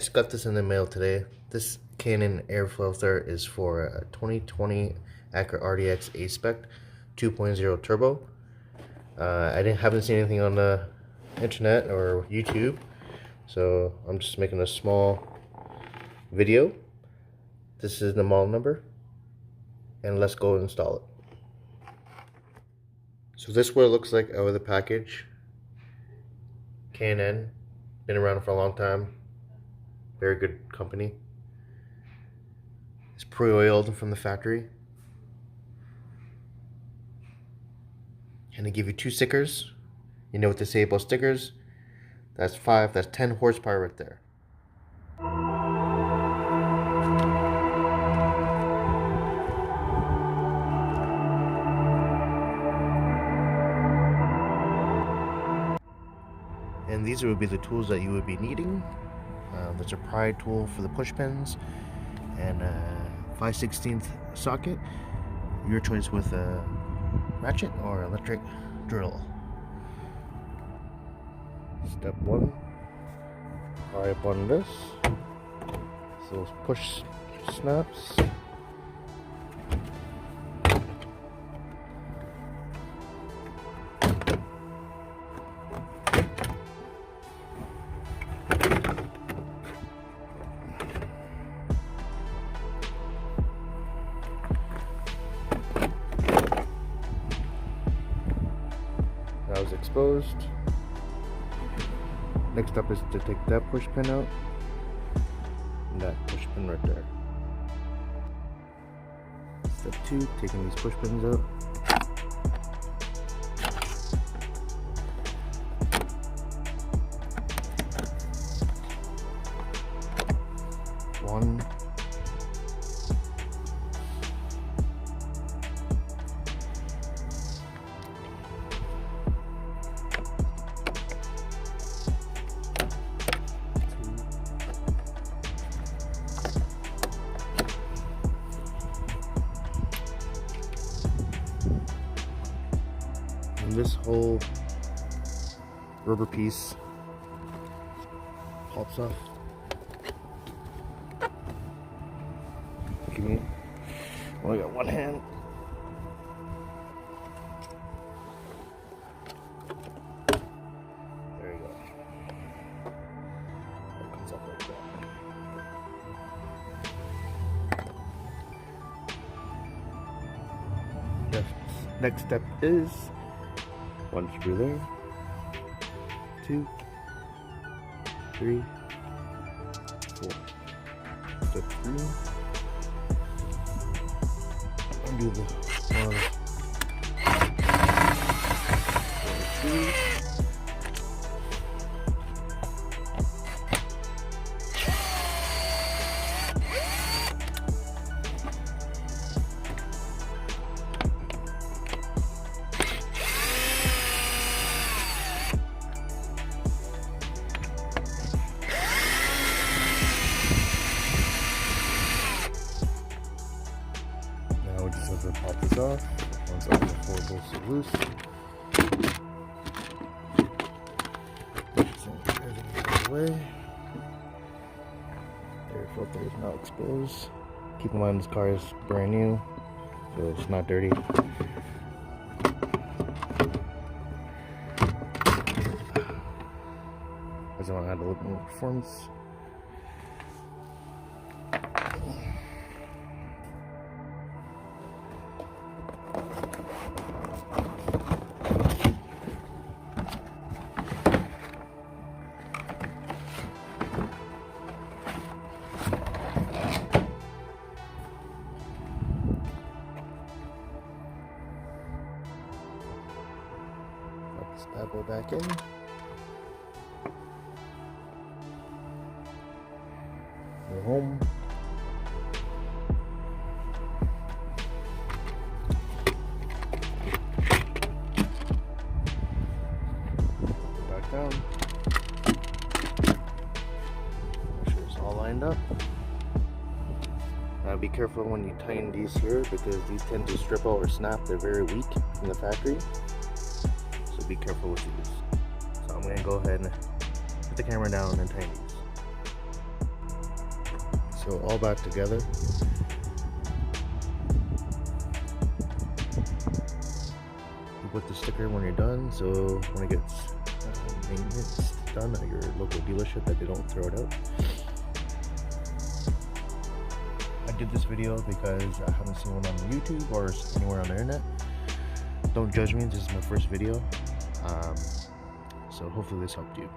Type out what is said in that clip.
just got this in the mail today. This Canon air filter is for a 2020 Acura RDX Aspec 2.0 turbo. Haven't seen anything on the internet or YouTube, so I'm just making a small video. This is the model number, and let's go install it. So this is what it looks like out of the package. Canon, been around for a long time. Very good company. It's pre-oiled from the factory. And they give you 2 stickers. You know what they say about stickers? That's 10 horsepower right there. And these would be the tools that you would be needing. There's a pry tool for the push pins and a 5/16 socket. Your choice with a ratchet or electric drill. Step 1, pry up on this. So those push snaps. That was exposed. Next up is to take that push pin out and that push pin right there. Step 2, taking these push pins out. One. And this whole rubber piece pops off. Look at me. Only got one hand. There you go. That comes up like that. Next step is 1 screw there, 2, 3, 4. Step 3. Undo the 1, 2. Now we just have to pop this off. Once all the 4 bolts are loose. So everything goes away. Air filter is now exposed. Keep in mind this car is brand new, so it's not dirty. I just want to add a little more performance. Let's go back in. Go home. Go back down. Make sure it's all lined up. Now be careful when you tighten these here because these tend to strip out or snap. They're very weak from the factory. So be careful with these. So I'm going to go ahead and put the camera down and tighten these. So all back together. You put the sticker when you're done, so when it gets maintenance done at your local dealership, that they don't throw it out. I did this video because I haven't seen one on YouTube or anywhere on the internet. Don't judge me, this is my first video. So hopefully this helped you.